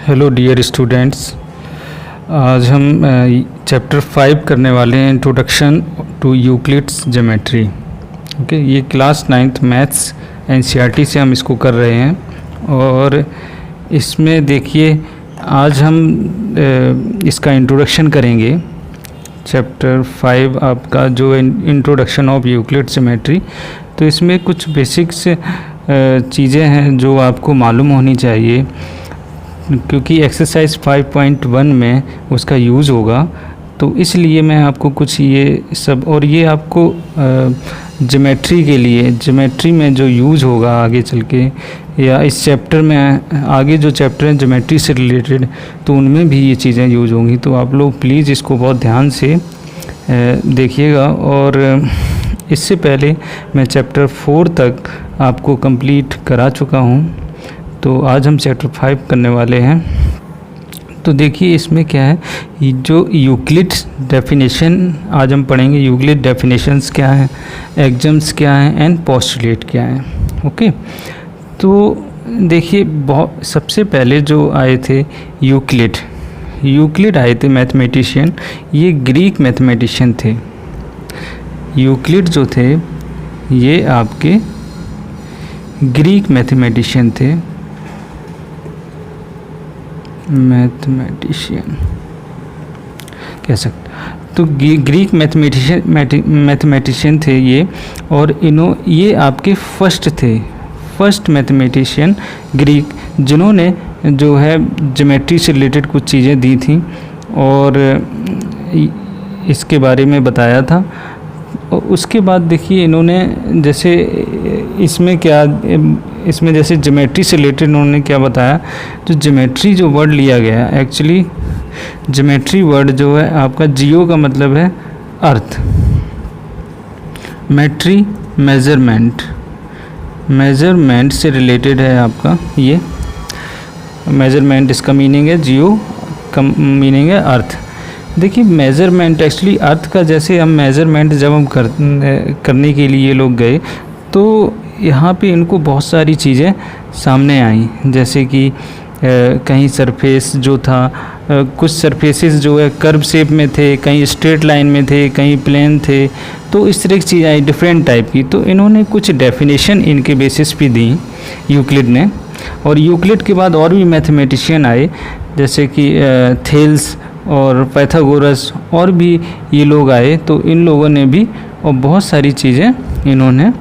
Hello dear students, आज हम chapter 5 करने वाले हैं, introduction to Euclid's geometry. Okay, ये क्लास 9th मैथ्स एनसीईआरटी से हम इसको कर रहे हैं। और इसमें देखिए, आज हम इसका इंट्रोडक्शन करेंगे। चैप्टर 5 आपका जो इंट्रोडक्शन ऑफ यूक्लिड्स ज्योमेट्री, तो इसमें कुछ बेसिक्स चीज़ें हैं जो आपको मालूम होनी चाहिए, क्योंकि एक्सरसाइज 5.1 में उसका यूज़ होगा। तो इसलिए मैं आपको कुछ ये सब, और ये आपको ज्योमेट्री के लिए, ज्योमेट्री में जो यूज़ होगा आगे चल के, या इस चैप्टर में आगे जो चैप्टर हैं ज्योमेट्री से रिलेटेड, तो उनमें भी ये चीज़ें यूज़ होंगी। तो आप लोग प्लीज़ इसको बहुत ध्यान से देखिएगा। और इससे पहले मैं चैप्टर 4 तक आपको कंप्लीट करा चुका हूँ, तो आज हम चैप्टर 5 करने वाले हैं। तो देखिए इसमें क्या है, ये जो यूक्लिड डेफिनेशन आज हम पढ़ेंगे। यूक्लिड डेफिनेशंस क्या हैं, एक्जम्स क्या हैं, एंड पोस्टुलेट क्या हैं। ओके, तो देखिए बहुत सबसे पहले जो आए थे यूक्लिड आए थे मैथमेटिशियन। ये ग्रीक मैथमेटिशियन थे। यूक्लिड जो थे ये आपके ग्रीक मैथमेटिशियन थे। मैथमेटिशियन कह सकते, तो ग्रीक मैथमेटिशियन थे ये। और ये आपके फर्स्ट मैथमेटिशियन ग्रीक, जिन्होंने जो है ज्योमेट्री से रिलेटेड कुछ चीज़ें दी थी और इसके बारे में बताया था। और उसके बाद देखिए इन्होंने जैसे इसमें जैसे ज्योमेट्री से रिलेटेड उन्होंने क्या बताया, तो ज्योमेट्री जो वर्ड लिया गया, एक्चुअली ज्योमेट्री वर्ड जो है आपका, जियो का मतलब है अर्थ, मेट्री मेजरमेंट से रिलेटेड है आपका ये मेजरमेंट। इसका मीनिंग है जियो का मीनिंग है अर्थ। देखिए मेज़रमेंट एक्चुअली अर्थ का, जैसे हम मेज़रमेंट जब हम करने के लिए लोग गए, तो यहाँ पे इनको बहुत सारी चीज़ें सामने आई, जैसे कि कहीं सरफेस जो था, कुछ सरफेसेस जो है कर्व शेप में थे, कहीं स्ट्रेट लाइन में थे, कहीं प्लेन थे। तो इस तरह की चीज़ आई डिफरेंट टाइप की। तो इन्होंने कुछ डेफिनेशन इनके बेसिस पे दी यूक्लिड ने। और यूक्लिड के बाद और भी मैथमेटिशियन आए, जैसे कि थेल्स और पाइथागोरस, और भी ये लोग आए। तो इन लोगों ने भी और बहुत सारी चीज़ें इन्होंने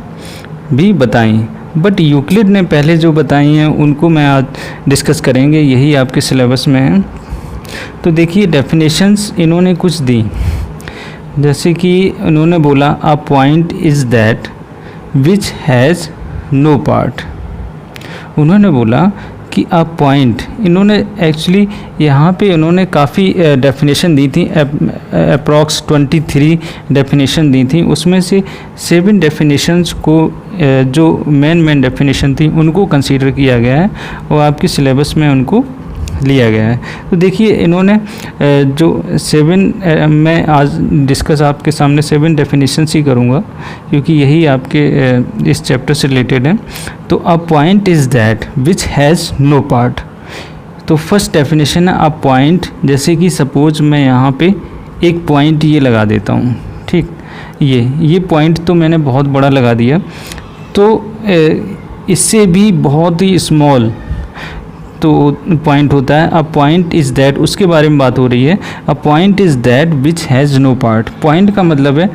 भी बताई, बट यूक्लिड ने पहले जो बताई हैं उनको मैं आज डिस्कस करेंगे, यही आपके सिलेबस में है। तो देखिए डेफिनेशंस इन्होंने कुछ दी, जैसे कि उन्होंने बोला a point is that which has no part. उन्होंने बोला कि अ पॉइंट, इन्होंने एक्चुअली यहाँ पे इन्होंने काफ़ी डेफिनेशन दी थी, अप्रॉक्स 23 डेफिनेशन दी थी। उसमें से 7 डेफिनेशंस को जो मेन डेफिनेशन थी उनको कंसीडर किया गया है और आपके सिलेबस में उनको लिया गया है। तो देखिए इन्होंने जो 7 मैं आज डिस्कस आपके सामने 7 डेफिनेशंस ही करूँगा, क्योंकि यही आपके इस चैप्टर से रिलेटेड है। तो a point is that which has no part. तो फर्स्ट डेफिनेशन है अ पॉइंट, जैसे कि सपोज मैं यहाँ पे एक पॉइंट ये लगा देता हूँ, ठीक, ये पॉइंट तो मैंने बहुत बड़ा लगा दिया, तो इससे भी बहुत ही स्मॉल तो पॉइंट होता है। अ पॉइंट इज़ दैट, उसके बारे में बात हो रही है। A point is that which has no part. Point का मतलब है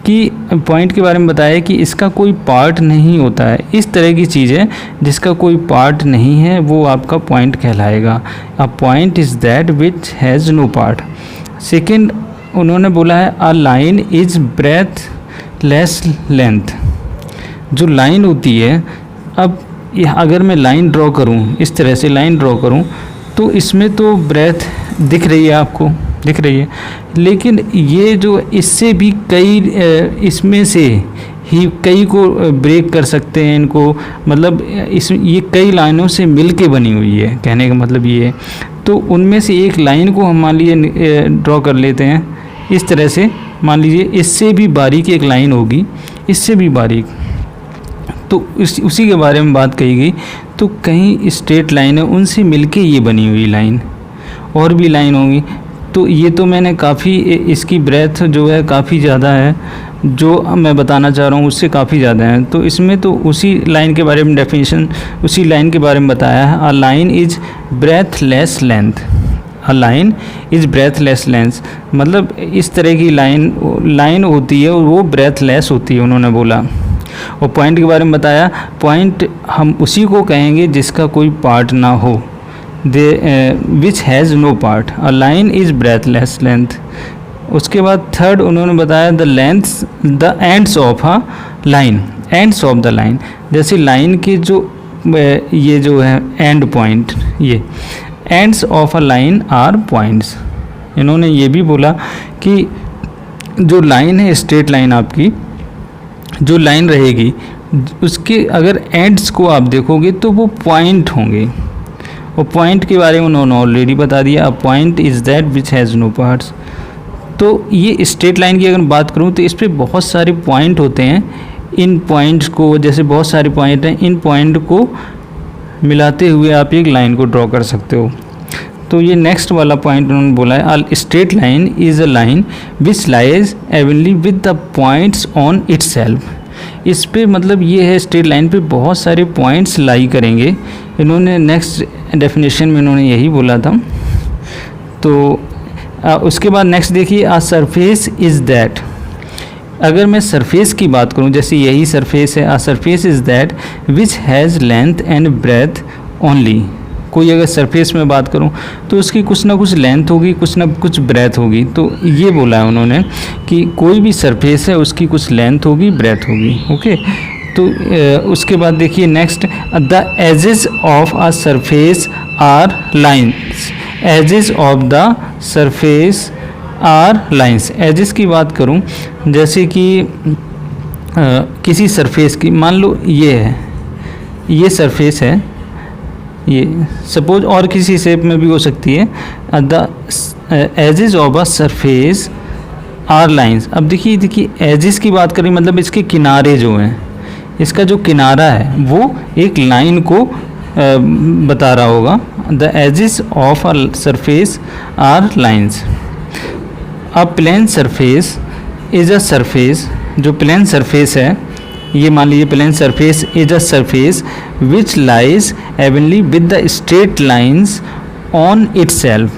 कि पॉइंट के बारे में बताया कि इसका कोई पार्ट नहीं होता है। इस तरह की चीज़ है जिसका कोई पार्ट नहीं है, वो आपका पॉइंट कहलाएगा। A point is that which has no part. Second उन्होंने बोला है a line is breadthless length. जो लाइन होती है, अब अगर मैं लाइन ड्रॉ करूं, इस तरह से लाइन ड्रॉ करूं, तो इसमें तो ब्रेथ दिख रही है, आपको दिख रही है, लेकिन ये जो इससे भी कई, इसमें से ही कई को ब्रेक कर सकते हैं इनको, मतलब ये कई लाइनों से मिल के बनी हुई है, कहने का मतलब ये है। तो उनमें से एक लाइन को हम मान लीजिए ड्रॉ कर लेते हैं इस तरह से। मान लीजिए इससे भी बारीक एक लाइन होगी, इससे भी बारीक, तो उसी के बारे में बात कही गई। तो कहीं स्ट्रेट लाइन है, उनसे मिलके ये बनी हुई लाइन, और भी लाइन होंगी। तो ये तो मैंने काफ़ी, इसकी ब्रेथ जो है काफ़ी ज़्यादा है, जो मैं बताना चाह रहा हूँ उससे काफ़ी ज़्यादा है। तो इसमें तो उसी लाइन के बारे में डेफिनेशन, उसी लाइन के बारे में बताया है। A line is breadthless length, a line is breadthless length, मतलब इस तरह की लाइन होती है और वो ब्रेथलेस होती है, उन्होंने बोला। और पॉइंट के बारे में बताया, पॉइंट हम उसी को कहेंगे जिसका कोई पार्ट ना हो, which has no part. A line is breadthless length. उसके बाद थर्ड उन्होंने बताया the lengths, the ends of a line, ends of the line, जैसे लाइन के जो ये जो है एंड पॉइंट, ये ends of a line are points. इन्होंने ये भी बोला कि जो लाइन है, स्ट्रेट लाइन आपकी जो लाइन रहेगी, उसके अगर एंड्स को आप देखोगे तो वो पॉइंट होंगे। और पॉइंट के बारे में उन्होंने ऑलरेडी बता दिया, a point is that which has no parts. तो ये स्ट्रेट लाइन की अगर बात करूँ तो इस पर बहुत सारे पॉइंट होते हैं। इन पॉइंट्स को, जैसे बहुत सारे पॉइंट हैं, इन पॉइंट को मिलाते हुए आप एक लाइन को ड्रॉ कर सकते हो। तो ये नेक्स्ट वाला पॉइंट उन्होंने बोला है, अ straight line is a line which lies evenly with the points on itself. इस पे मतलब ये है, स्ट्रेट लाइन पे बहुत सारे पॉइंट्स लाई करेंगे। इन्होंने नेक्स्ट डेफिनेशन में इन्होंने यही बोला था। तो उसके बाद नेक्स्ट देखिए, आ सरफेस इज़ दैट। अगर मैं सरफेस की बात करूं, जैसे यही सरफेस है, a surface is that which has length and breadth only. कोई अगर सरफेस में बात करूं तो उसकी कुछ ना कुछ लेंथ होगी, कुछ ना कुछ ब्रेथ होगी। तो ये बोला है उन्होंने कि कोई भी सरफेस है उसकी कुछ लेंथ होगी, ब्रेथ होगी। ओके, तो उसके बाद देखिए next, the edges of a surface are lines, edges of the surface are lines. Edges की बात करूं, जैसे कि किसी सरफेस की, मान लो ये है, ये सरफेस है, ये सपोज, और किसी शेप में भी हो सकती है। The edges of a surface are lines. अब देखिए एजेस की बात करें, मतलब इसके किनारे जो हैं, इसका जो किनारा है वो एक लाइन को बता रहा होगा। The edges of a surface are lines. A plane surface is a surface, जो प्लेन सरफेस है, ये मान लीजिए plane surface is a surface which lies evenly with the straight lines on itself.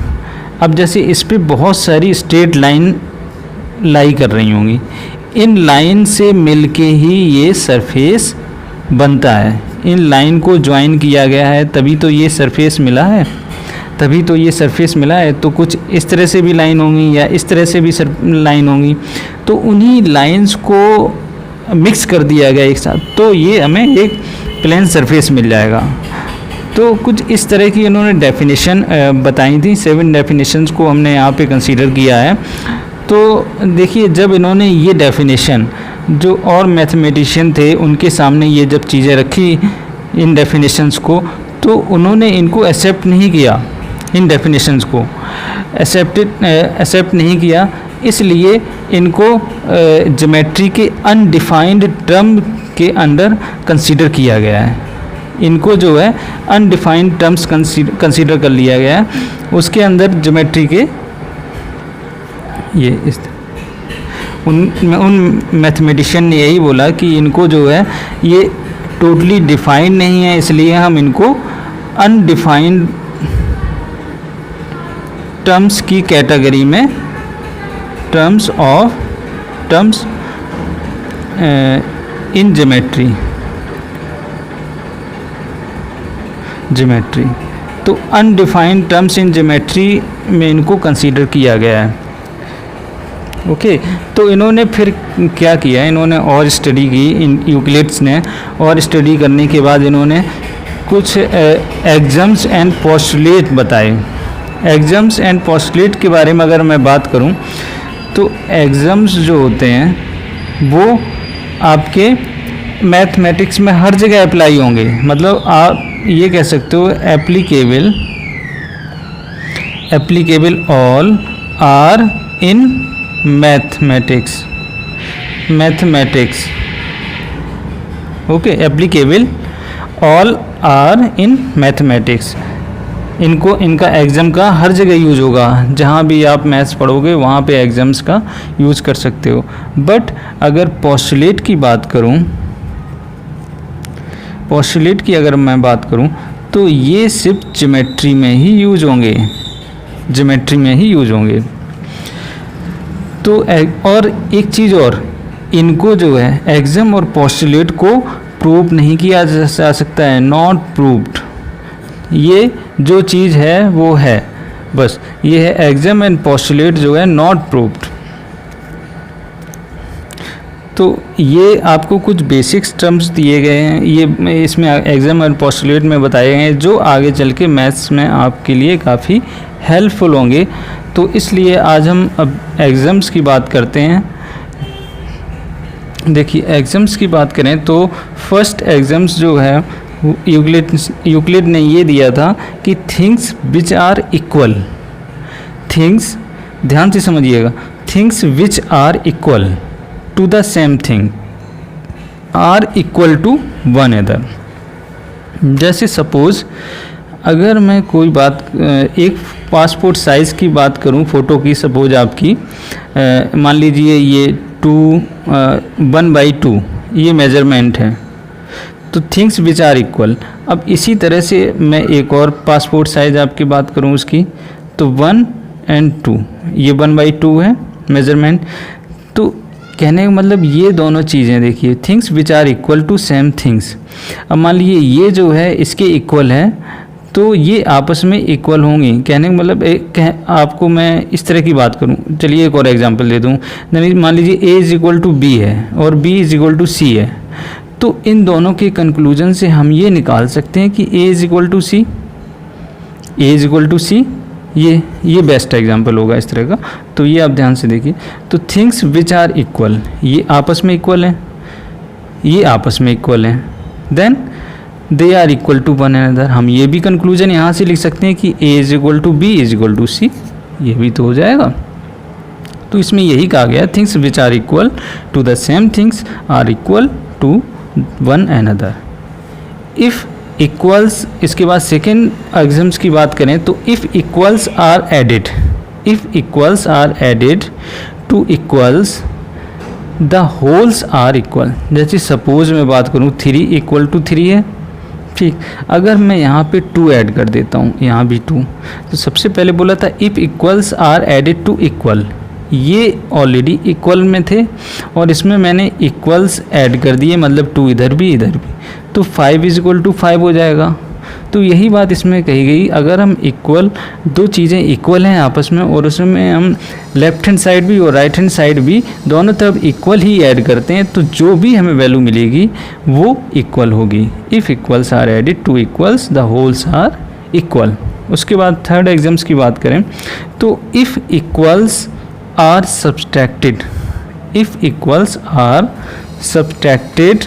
अब जैसे इस पे बहुत सारी स्ट्रेट लाइन लाई कर रही होंगी, इन लाइन से मिलके ही ये सरफेस बनता है। इन लाइन को ज्वाइन किया गया है तभी तो ये सरफेस मिला है, तभी तो ये सरफेस मिला है। तो कुछ इस तरह से भी लाइन होंगी या इस तरह से भी लाइन होंगी, तो उन्हीं लाइंस को मिक्स कर दिया गया एक साथ, तो ये हमें एक प्लेन सरफेस मिल जाएगा। तो कुछ इस तरह की इन्होंने डेफिनेशन बताई थी। 7 डेफिनेशंस को हमने यहाँ पे कंसीडर किया है। तो देखिए, जब इन्होंने ये डेफिनेशन, जो और मैथमेटिशियन थे उनके सामने ये जब चीज़ें रखी इन डेफिनेशंस को, तो उन्होंने इनको एक्सेप्ट नहीं किया, इन डेफिनेशंस को एक्सेप्ट नहीं किया। इसलिए इनको ज्योमेट्री के अनडिफाइंड टर्म के अंडर कंसीडर किया गया है। इनको जो है अनडिफाइंड टर्म्स कंसीडर कर लिया गया है, उसके अंदर ज्योमेट्री के ये इस उन मैथमेटिशियन ने यही बोला कि इनको जो है ये टोटली डिफाइंड नहीं है, इसलिए हम इनको अनडिफाइंड टर्म्स की कैटेगरी में, टर्म्स इन ज्योमेट्री, तो अनडिफाइंड टर्म्स इन ज्योमेट्री में इनको कंसीडर किया गया है। ओके, तो इन्होंने फिर क्या किया, इन्होंने और स्टडी की, इन यूक्लिड्स ने, और स्टडी करने के बाद इन्होंने कुछ एक्जम्स एंड पोस्टुलेट बताए। एक्जम्स एंड पोस्टुलेट के बारे में अगर मैं बात करूं, तो एग्ज़ाम्स जो होते हैं वो आपके मैथमेटिक्स में हर जगह अप्लाई होंगे। मतलब आप ये कह सकते हो applicable all are in mathematics. Okay, applicable all are in mathematics. इनका एग्ज़ाम का हर जगह यूज होगा, जहाँ भी आप मैथ्स पढ़ोगे वहाँ पे एग्ज़ाम्स का यूज कर सकते हो। बट अगर पोस्टुलेट की बात करूँ, पोस्टुलेट की अगर मैं बात करूँ तो ये सिर्फ ज्योमेट्री में ही यूज होंगे, ज्योमेट्री में ही यूज होंगे। तो और एक चीज़ और, इनको जो है एग्ज़ाम और पोस्टुलेट को प्रूव नहीं किया जा सकता है, नॉट प्रूव्ड। ये जो चीज़ है वो है, बस ये है एग्ज़ाम एंड पोस्टुलेट जो है नॉट प्रूव्ड। तो ये आपको कुछ बेसिक्स टर्म्स दिए गए हैं, ये इसमें एग्ज़ाम और पोस्टुलेट में बताए गए हैं, जो आगे चल के मैथ्स में आपके लिए काफ़ी हेल्पफुल होंगे। तो इसलिए आज हम अब एग्ज़ाम्स की बात करते हैं। देखिए एग्ज़ाम्स की बात करें तो फर्स्ट एग्ज़ाम्स जो है यूक्लिड ने ये दिया था कि things which are equal, things, ध्यान से समझिएगा, things which are equal to the same thing are equal to one other. जैसे सपोज़ अगर मैं कोई बात, एक पासपोर्ट साइज़ की बात करूं, फ़ोटो की, सपोज आपकी मान लीजिए ये 1/2 ये मेज़रमेंट है, तो थिंग्स विच आर इक्वल। अब इसी तरह से मैं एक और पासपोर्ट साइज़ आपकी बात करूं उसकी, तो 1 और 2 ये 1/2 है मेज़रमेंट। तो कहने का मतलब ये दोनों चीज़ें देखिए, things which are equal to same things. अब मान लीजिए ये जो है इसके इक्वल है, तो ये आपस में इक्वल होंगी। कहने का मतलब आपको मैं इस तरह की बात करूं, चलिए एक और एग्जांपल दे दूं। मान लीजिए A is equal to B है और B is equal to C है, तो इन दोनों के कंक्लूजन से हम ये निकाल सकते हैं कि A is equal to C, A is equal to C। ये बेस्ट एग्जांपल होगा इस तरह का। तो ये आप ध्यान से देखिए, तो थिंग्स विच आर इक्वल, ये आपस में इक्वल हैं, ये आपस में इक्वल हैं, then they are equal to one another. हम ये भी कंक्लूजन यहाँ से लिख सकते हैं कि A is equal to B is equal to C, ये भी तो हो जाएगा। तो इसमें यही कहा गया, things which are equal to the same things are equal to one another. If equals, इसके बाद सेकेंड एग्जाम्स की बात करें तो if equals are added, if equals are added to equals the wholes are equal. जैसे suppose मैं बात करूँ 3 इक्वल टू 3 है, ठीक, अगर मैं यहाँ पे 2 ऐड कर देता हूँ, यहाँ भी 2, तो सबसे पहले बोला था if equals are added to equal, ये ऑलरेडी इक्वल में थे और इसमें मैंने इक्वल्स ऐड कर दिए, मतलब 2 इधर भी इधर भी, तो 5 इज इक्वल टू 5 हो जाएगा। तो यही बात इसमें कही गई, अगर हम इक्वल, दो चीज़ें इक्वल हैं आपस में और उसमें हम लेफ्ट हैंड साइड भी और राइट हैंड साइड भी दोनों तरफ इक्वल ही ऐड करते हैं, तो जो भी हमें वैल्यू मिलेगी वो इक्वल होगी। If equals are added to equals the wholes are equal. उसके बाद थर्ड एग्जाम्स की बात करें तो if equals are subtracted, if equals are subtracted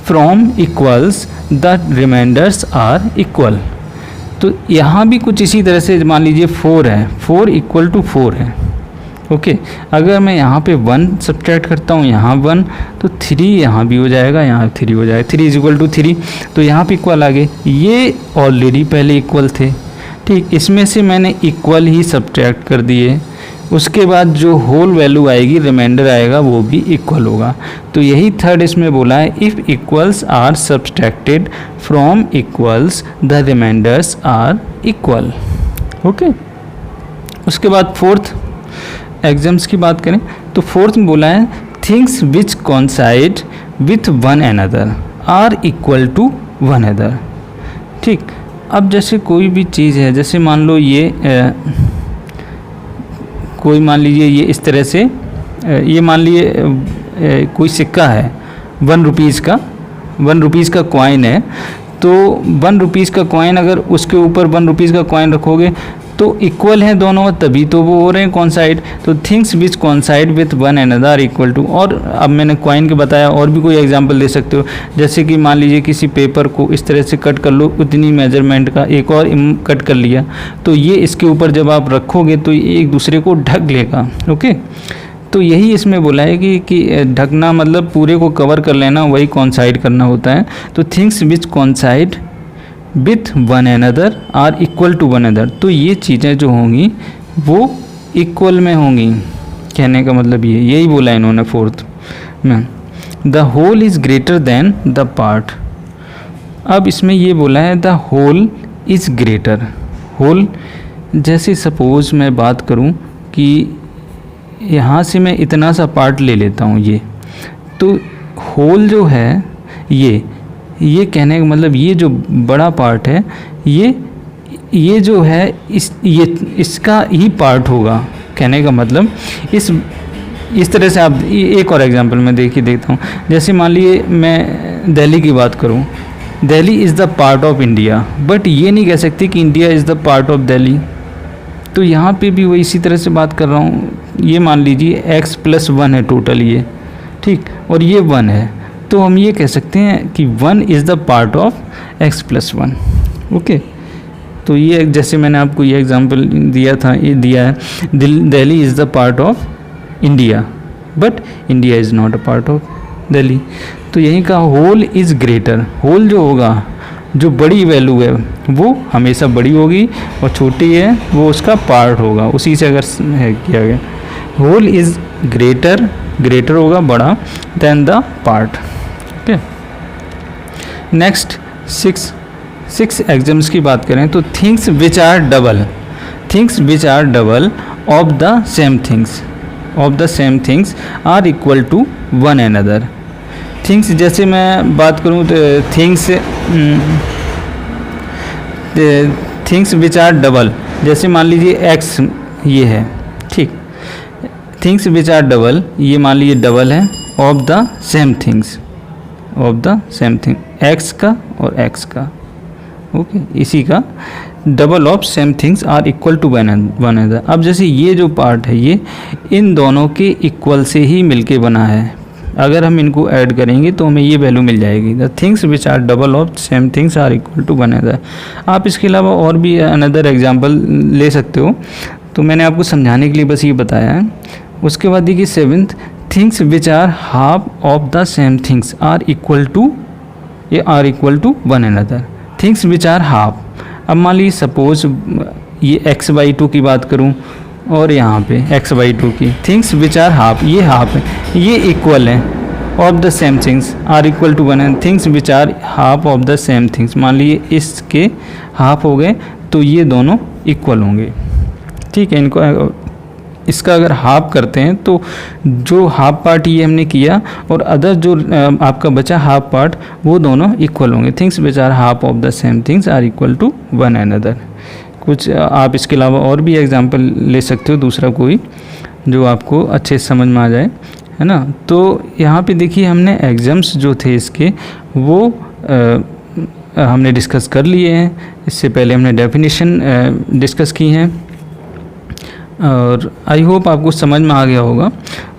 from equals the remainders are equal. तो यहाँ भी कुछ इसी तरह से, मान लीजिए 4 है, 4 इक्वल टू 4 है, ओके। अगर मैं यहाँ पे 1 सब्ट्रैक्ट करता हूँ, यहाँ 1, तो 3 यहाँ भी हो जाएगा, यहाँ 3 हो जाएगा, 3 इज इक्वल टू 3, तो यहाँ पे इक्वल आ गए। ये ऑलरेडी पहले इक्वल थे, ठीक, इसमें से मैंने इक्वल ही सब्ट्रैक्ट कर दिए, उसके बाद जो होल वैल्यू आएगी, रिमाइंडर आएगा, वो भी इक्वल होगा। तो यही थर्ड इसमें बोला है, if equals are subtracted from equals the remainders are equal, okay. उसके बाद फोर्थ एग्जाम्स की बात करें तो फोर्थ में बोला है things which coincide with one another are equal to one other, ठीक। अब जैसे कोई भी चीज़ है, जैसे मान लो ये कोई, मान लीजिए ये इस तरह से, ये मान लीजिए कोई सिक्का है 1 रुपीज़ का, 1 रुपीज़ का कॉइन है, तो 1 रुपीज़ का कॉइन अगर उसके ऊपर 1 रुपीज़ का कॉइन रखोगे तो इक्वल हैं दोनों, तभी तो वो हो रहे हैं कॉन्साइड। तो things which coincide with one another equal to. और अब मैंने कॉइन के बताया, और भी कोई एग्जांपल दे सकते हो, जैसे कि मान लीजिए किसी पेपर को इस तरह से कट कर लो, उतनी मेजरमेंट का एक और कट कर लिया, तो ये इसके ऊपर जब आप रखोगे तो ये एक दूसरे को ढक लेगा, ओके। तो यही इसमें बोला है कि ढकना मतलब पूरे को कवर कर लेना, वही कॉन्साइड करना होता है। तो things which coincide with one another are equal to one another, तो ये चीज़ें जो होंगी वो इक्वल में होंगी। कहने का मतलब ये यही बोला इन्होंने फोर्थ में, the whole is greater than the part. अब इसमें ये बोला है the whole is greater. Whole जैसे सपोज मैं बात करूं कि यहाँ से मैं इतना सा पार्ट ले लेता हूँ ये, तो होल जो है ये कहने का मतलब ये जो बड़ा पार्ट है ये जो है इसका ही पार्ट होगा। कहने का मतलब इस तरह से आप एक और एग्जांपल मैं देता हूँ। जैसे मान लीजिए मैं दिल्ली की बात करूँ, Delhi is the part of India, but ये नहीं कह सकते कि India is the part of Delhi. तो यहाँ पे भी वही इसी तरह से बात कर रहा हूँ। ये मान लीजिए x+1 है टोटल ये, ठीक, और ये 1 है, तो हम ये कह सकते हैं कि 1 is the part of x+1। Okay, तो ये जैसे मैंने आपको ये एग्जांपल दिया है, Delhi is the part of India but India is not a part of Delhi. तो यहीं का होल इज़ ग्रेटर। होल जो होगा, जो बड़ी वैल्यू है वो हमेशा बड़ी होगी और छोटी है वो उसका पार्ट होगा। उसी से अगर है किया गया, होल इज़ ग्रेटर होगा बड़ा then the part. Okay, next six exams की बात करें तो things which are double of the same things are equal to one another. Things जैसे मैं बात करूँ तो थिंग्स विच आर डबल, जैसे मान लीजिए x ये है, ठीक, थिंग्स विच आर डबल ये मान लीजिए डबल है of the same things x का और x का। ओके, इसी का double of same things are equal to one another. अब जैसे ये जो पार्ट है ये इन दोनों के इक्वल से ही मिलके बना है, अगर हम इनको ऐड करेंगे तो हमें ये वैल्यू मिल जाएगी, the things which are double of same things are equal to one another. आप इसके अलावा और भी अनदर एग्जांपल ले सकते हो, तो मैंने आपको समझाने के लिए बस ये बताया है। उसके बाद देखिए seventh, things which are half of the same things are equal to one another. Things which are half, अब मान लीजिए सपोज ये x/2 की बात करूँ और यहाँ पे x/2 की, थिंग्स विच आर हाफ, ये हाफ है, ये इक्वल है of the same things are equal to one and things which are half of the same things, मान लीजिए इसके हाफ हो गए तो ये दोनों इक्वल होंगे। ठीक है, इनको इसका अगर हाफ करते हैं तो जो हाफ पार्ट ये हमने किया और अदर जो आपका बचा हाफ पार्ट वो दोनों इक्वल होंगे। Things which are half of the same things are equal to one another. कुछ आप इसके अलावा और भी एग्जांपल ले सकते हो, दूसरा कोई जो आपको अच्छे से समझ में आ जाए, है ना। तो यहाँ पे देखिए हमने एग्जाम्स जो थे इसके वो हमने डिस्कस कर लिए हैं। इससे पहले हमने डेफिनेशन डिस्कस की हैं और आई होप आपको समझ में आ गया होगा।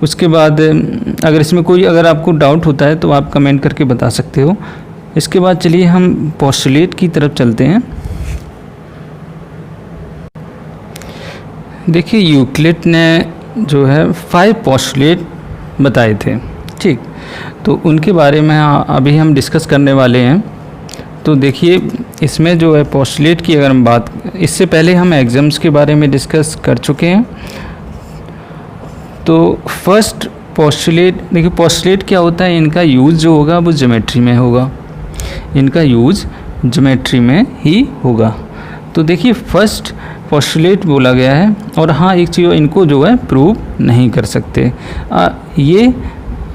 उसके बाद अगर आपको डाउट होता है तो आप कमेंट करके बता सकते हो। इसके बाद चलिए हम पोस्टुलेट की तरफ चलते हैं। देखिए यूक्लिड ने जो है 5 पोस्टुलेट बताए थे, ठीक, तो उनके बारे में अभी हम डिस्कस करने वाले हैं। तो देखिए इसमें जो है पोस्टुलेट की अगर हम बात, इससे पहले हम एग्जाम्स के बारे में डिस्कस कर चुके हैं। तो फर्स्ट पोस्टुलेट, देखिए पोस्टुलेट क्या होता है, इनका यूज़ जो होगा वो ज्योमेट्री में होगा, इनका यूज़ ज्योमेट्री में ही होगा। तो देखिए फर्स्ट पोस्टुलेट बोला गया है, और हाँ एक चीज़, इनको जो है प्रूव नहीं कर सकते। ये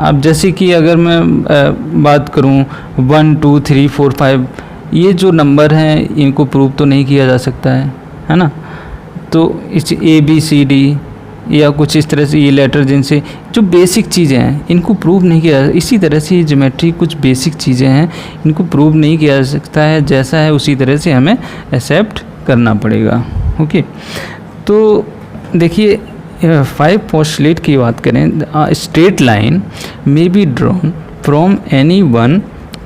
अब जैसे कि अगर मैं बात करूं 1 2 3 4 5 ये जो नंबर हैं इनको प्रूव तो नहीं किया जा सकता है ना। तो इस ABCD या कुछ इस तरह से ये लेटर जिनसे जो बेसिक चीज़ें हैं इनको प्रूव नहीं किया। इसी तरह से ये ज्योमेट्री कुछ बेसिक चीज़ें हैं, इनको प्रूव नहीं किया जा सकता है, जैसा है उसी तरह से हमें एक्सेप्ट करना पड़ेगा। ओके, तो देखिए 5 पोस्टुलेट की बात करें, straight line may be drawn from any one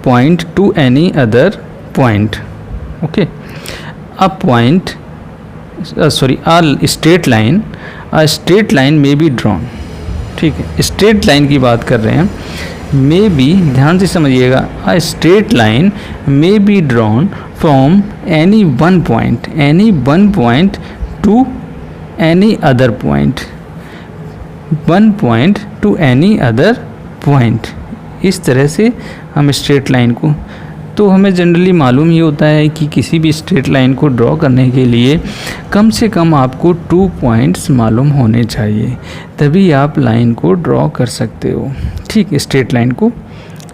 point two any other point. Okay, a point straight line may be drawn. ठीक है, स्ट्रेट लाइन की बात कर रहे हैं, मे बी, ध्यान से समझिएगा, अ straight line may be drawn from any one point two any other point, one point two any other point. इस तरह से हम स्ट्रेट लाइन को, तो हमें जनरली मालूम ये होता है कि किसी भी स्ट्रेट लाइन को ड्रॉ करने के लिए कम से कम आपको 2 पॉइंट्स मालूम होने चाहिए, तभी आप लाइन को ड्रॉ कर सकते हो, ठीक, स्ट्रेट लाइन को।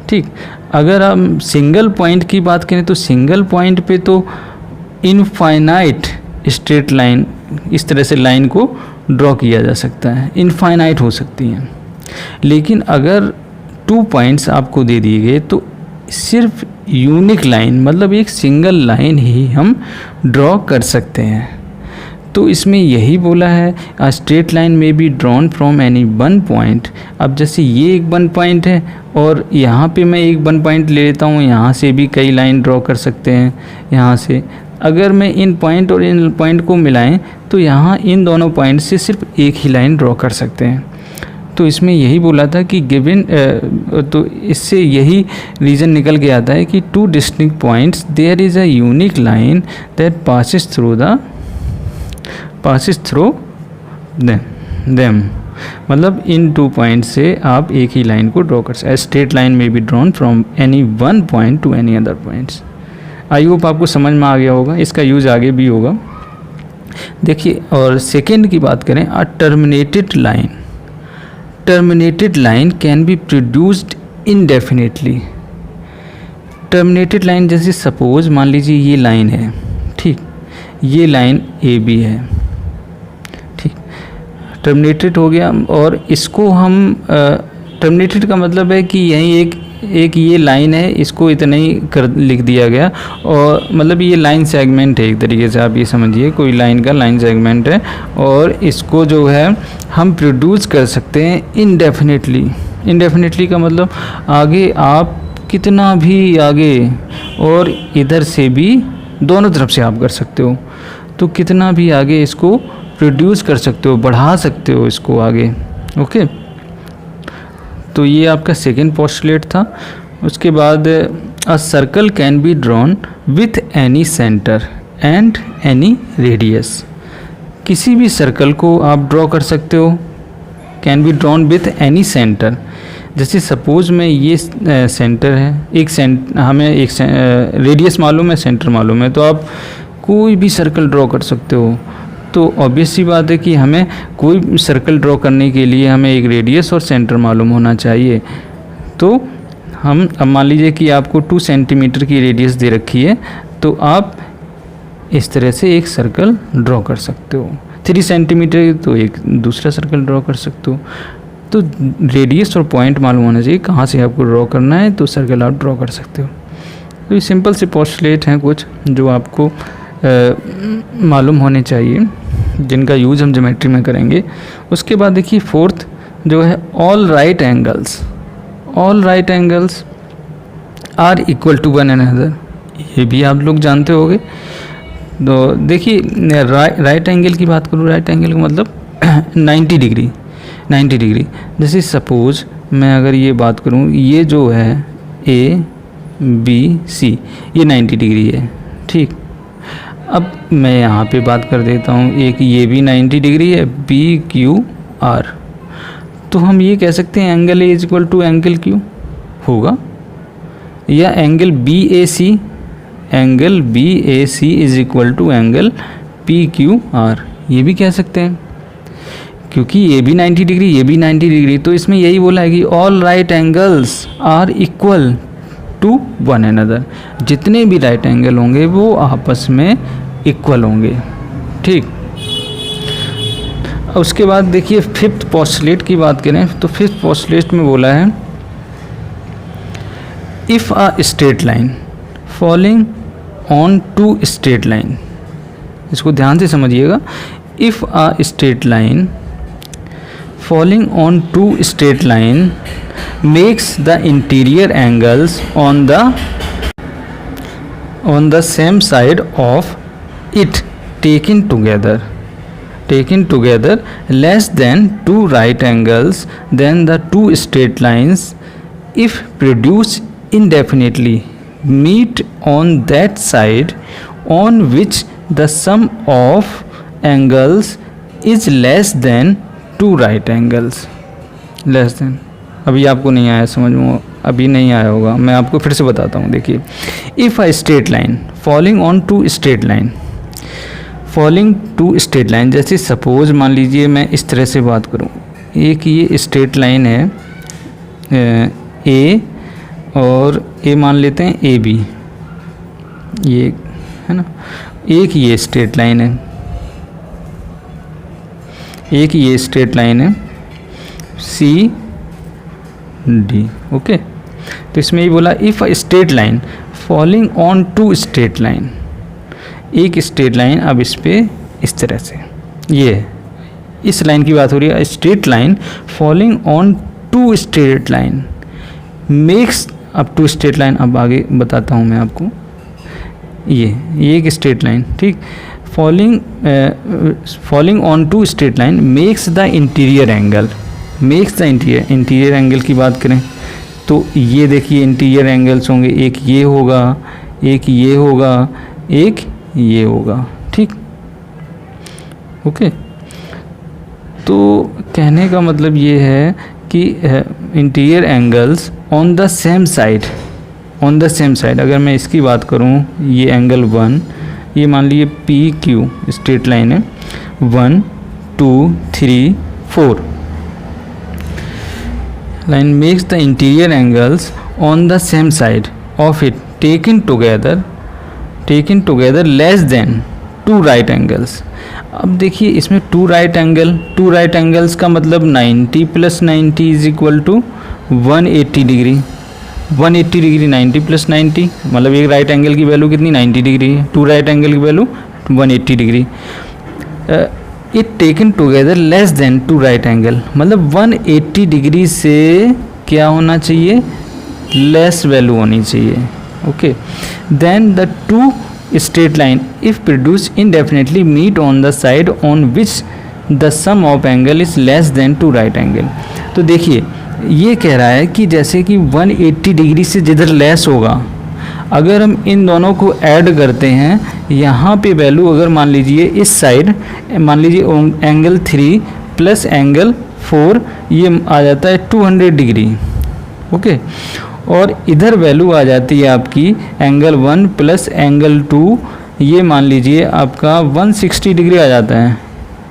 ठीक, अगर हम सिंगल पॉइंट की बात करें तो सिंगल पॉइंट पे तो इनफाइनाइट स्ट्रेट लाइन, इस तरह से लाइन को ड्रॉ किया जा सकता है, इनफाइनाइट हो सकती हैं। लेकिन अगर 2 पॉइंट्स आपको दे दिए गए तो सिर्फ यूनिक लाइन, मतलब एक सिंगल लाइन ही हम ड्रॉ कर सकते हैं। तो इसमें यही बोला है, अ स्ट्रेट लाइन में be drawn from any one point. अब जैसे ये एक वन पॉइंट है और यहाँ पे मैं एक वन पॉइंट ले लेता हूँ, यहाँ से भी कई लाइन ड्रॉ कर सकते हैं। यहाँ से अगर मैं इन पॉइंट और इन पॉइंट को मिलाएं तो यहाँ इन दोनों पॉइंट से सिर्फ एक ही लाइन ड्रॉ कर सकते हैं। तो इसमें यही बोला था कि गिवन, तो इससे यही रीज़न निकल के आता है कि 2 distinct points there is a unique line that passes through them, मतलब इन 2 पॉइंट से आप एक ही लाइन को ड्रॉ कर सकते हैं। स्ट्रेट लाइन में be drawn from any one point two any other points. I hope आपको समझ में आ गया होगा, इसका यूज़ आगे भी होगा। देखिए, और सेकेंड की बात करें, a terminated line can be produced indefinitely. Terminated line जैसे सपोज मान लीजिए ये लाइन है, ठीक, ये लाइन ए बी है, ठीक, टर्मिनेटेड हो गया। और इसको हम टर्मिनेटेड का मतलब है कि यहीं एक ये लाइन है, इसको इतना ही कर लिख दिया गया, और मतलब ये लाइन सेगमेंट है, एक तरीके से आप ये समझिए कोई लाइन का लाइन सेगमेंट है, और इसको जो है हम प्रोड्यूस कर सकते हैं इनडेफिनेटली का मतलब आगे आप कितना भी आगे और इधर से भी दोनों तरफ से आप कर सकते हो, तो कितना भी आगे इसको प्रोड्यूस कर सकते हो, बढ़ा सकते हो इसको आगे। ओके, तो ये आपका सेकेंड पोस्टुलेट था। उसके बाद a circle can be drawn with any centre and any radius. किसी भी सर्कल को आप ड्रॉ कर सकते हो, can be drawn with any centre. जैसे सपोज में ये सेंटर है, हमें एक रेडियस मालूम है, सेंटर मालूम है, तो आप कोई भी सर्कल ड्रॉ कर सकते हो। तो ऑब्वियस सी बात है कि हमें कोई सर्कल ड्रॉ करने के लिए हमें एक रेडियस और सेंटर मालूम होना चाहिए। तो हम, अब मान लीजिए कि आपको 2 सेंटीमीटर की रेडियस दे रखी है, तो आप इस तरह से एक सर्कल ड्रॉ कर सकते हो। 3 सेंटीमीटर तो एक दूसरा सर्कल ड्रॉ कर सकते हो। तो रेडियस और पॉइंट मालूम होना चाहिए कहाँ से आपको ड्रॉ करना है, तो सर्कल आप ड्रॉ कर सकते हो। तो ये सिंपल से पोस्टुलेट हैं कुछ जो आपको मालूम होने चाहिए, जिनका यूज़ हम ज्योमेट्री में करेंगे। उसके बाद देखिए फोर्थ जो है, all right angles are equal to one another. ये भी आप लोग जानते होंगे। तो देखिए राइट एंगल की बात करूँ, राइट एंगल का मतलब 90 डिग्री। जैसे सपोज मैं अगर ये बात करूँ, ये जो है ए बी सी, ये 90 डिग्री है, ठीक। अब मैं यहाँ पे बात कर देता हूँ, एक ये भी 90 डिग्री है, बी क्यू आर। तो हम ये कह सकते हैं angle A is equal to angle Q होगा, या angle B A C is equal to angle P Q R, ये भी कह सकते हैं, क्योंकि ये भी 90 डिग्री, ये भी 90 डिग्री। तो इसमें यही बोला है कि all right angles are equal to one another. जितने भी राइट एंगल होंगे वो आपस में इक्वल होंगे, ठीक। उसके बाद देखिए फिफ्थ पोस्टुलेट की बात करें तो फिफ्थ पोस्टुलेट में बोला है, if a straight line falling on 2 straight line. इसको ध्यान से समझिएगा, if a straight line falling on 2 straight line makes the interior angles on the same side of it taken together less than 2 right angles, then the 2 straight lines if produced indefinitely meet on that side on which the sum of angles is less than two right angles. Less than, अभी आपको नहीं आया समझ में, अभी नहीं आया होगा, मैं आपको फिर से बताता हूँ. देखिए, if a straight line falling on two straight line, falling two straight line, जैसे सपोज मान लीजिए मैं इस तरह से बात करूँ, एक ये स्ट्रेट लाइन है ए, और ए मान लेते हैं ए बी, ये है ना, एक ये स्ट्रेट लाइन है, एक ये स्ट्रेट लाइन है सी डी. ओके, तो इसमें ये बोला if a straight line falling on two straight line, एक स्ट्रेट लाइन, अब इस पे इस तरह से, ये इस लाइन की बात हो रही है, straight line falling on two straight line makes, अब टू स्ट्रेट लाइन अब आगे बताता हूँ मैं आपको. ये एक स्ट्रेट लाइन, ठीक, falling on two straight line makes the interior angle, makes the interior angle की बात करें तो ये देखिए इंटीरियर एंगल्स होंगे, एक ये होगा, एक ये होगा, एक ये होगा, ठीक. ओके, तो कहने का मतलब ये है कि interior angles on the same side, on the same side, अगर मैं इसकी बात करूँ, ये एंगल 1, ये मान लीजिए पी क्यू स्ट्रेट लाइन है, 1 2 3 4 line makes the interior angles on the same side of it taken together less than two right angles. अब देखिए इसमें टू राइट एंगल्स का मतलब 90 + 90 is equal to 180 degree, 180 degree 90 + 90 मतलब एक राइट एंगल की value कितनी 90 डिग्री है, टू राइट एंगल की value 180 degree. It taken together less than two right angle, मतलब 180 डिग्री से क्या होना चाहिए, लेस वैल्यू होनी चाहिए. Okay, then the two straight line if produce indefinitely meet on the side on which the sum of angle is less than two right angle. तो देखिए ये कह रहा है कि जैसे कि 180 डिग्री से जिधर लेस होगा, अगर हम इन दोनों को ऐड करते हैं, यहाँ पे वैल्यू अगर मान लीजिए इस साइड मान लीजिए एंगल 3 प्लस एंगल 4 ये आ जाता है 200 डिग्री. ओके, और इधर वैल्यू आ जाती है आपकी एंगल 1 प्लस एंगल 2, ये मान लीजिए आपका 160 डिग्री आ जाता है,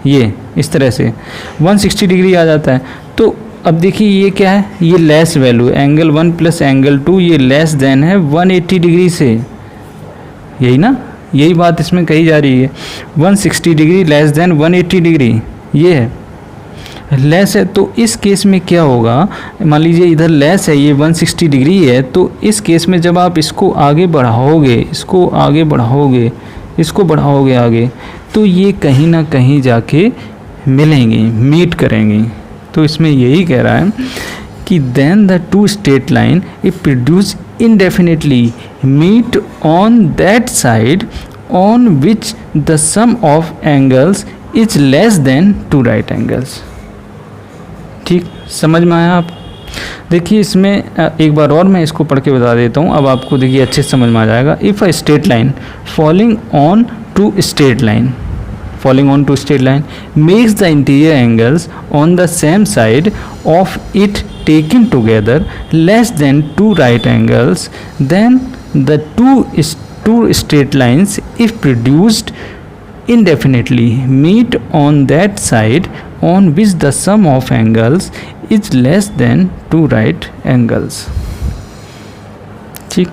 ये इस तरह से 160 डिग्री आ जाता है. तो अब देखिए ये क्या है, ये less value angle 1 plus angle 2 ये लेस देन है 180 डिग्री से, यही ना, यही बात इसमें कही जा रही है, 160 डिग्री लेस देन 180 डिग्री, ये है लेस है. तो इस केस में क्या होगा, मान लीजिए इधर लेस है, ये 160 डिग्री है, तो इस केस में जब आप इसको आगे बढ़ाओगे, इसको आगे बढ़ाओगे, इसको बढ़ाओगे आगे, तो ये कहीं ना कहीं जाके मिलेंगे, मीट करेंगे. तो इसमें यही कह रहा है कि then the two straight line if produce indefinitely meet on that side on which the sum of angles is less than two right angles. ठीक, समझ में आया आप? देखिए इसमें एक बार और मैं इसको पढ़ के बता देता हूँ, अब आपको देखिए अच्छे से समझ में आ जाएगा. If a straight line falling on two straight line, falling on to straight line makes the interior angles on the same side of it taken together less than two right angles, then the two straight lines if produced indefinitely meet on that side on which the sum of angles is less than two right angles. ठीक,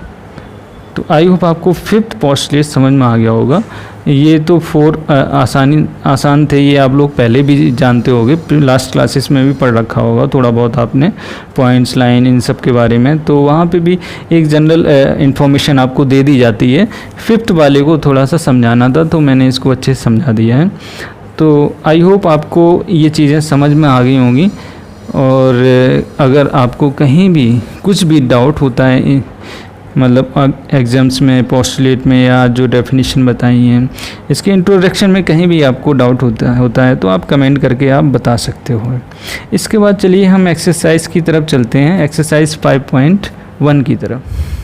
तो I hope आपको fifth postulate समझ में आ गया होगा. ये तो 4 आसान थे, ये आप लोग पहले भी जानते होंगे, लास्ट क्लासेस में भी पढ़ रखा होगा थोड़ा बहुत आपने, पॉइंट्स, लाइन, इन सब के बारे में, तो वहाँ पे भी एक जनरल इन्फॉर्मेशन आपको दे दी जाती है. फिफ्थ वाले को थोड़ा सा समझाना था तो मैंने इसको अच्छे से समझा दिया है. तो आई होप आपको ये चीज़ें समझ में आ गई होंगी, और अगर आपको कहीं भी कुछ भी डाउट होता है मतलब एग्ज़ाम्स में, पोस्टलेट में, या जो डेफिनेशन बताई हैं, इसके इंट्रोडक्शन में कहीं भी आपको डाउट होता है तो आप कमेंट करके आप बता सकते हो। इसके बाद चलिए हम एक्सरसाइज की तरफ चलते हैं, एक्सरसाइज 5.1 की तरफ।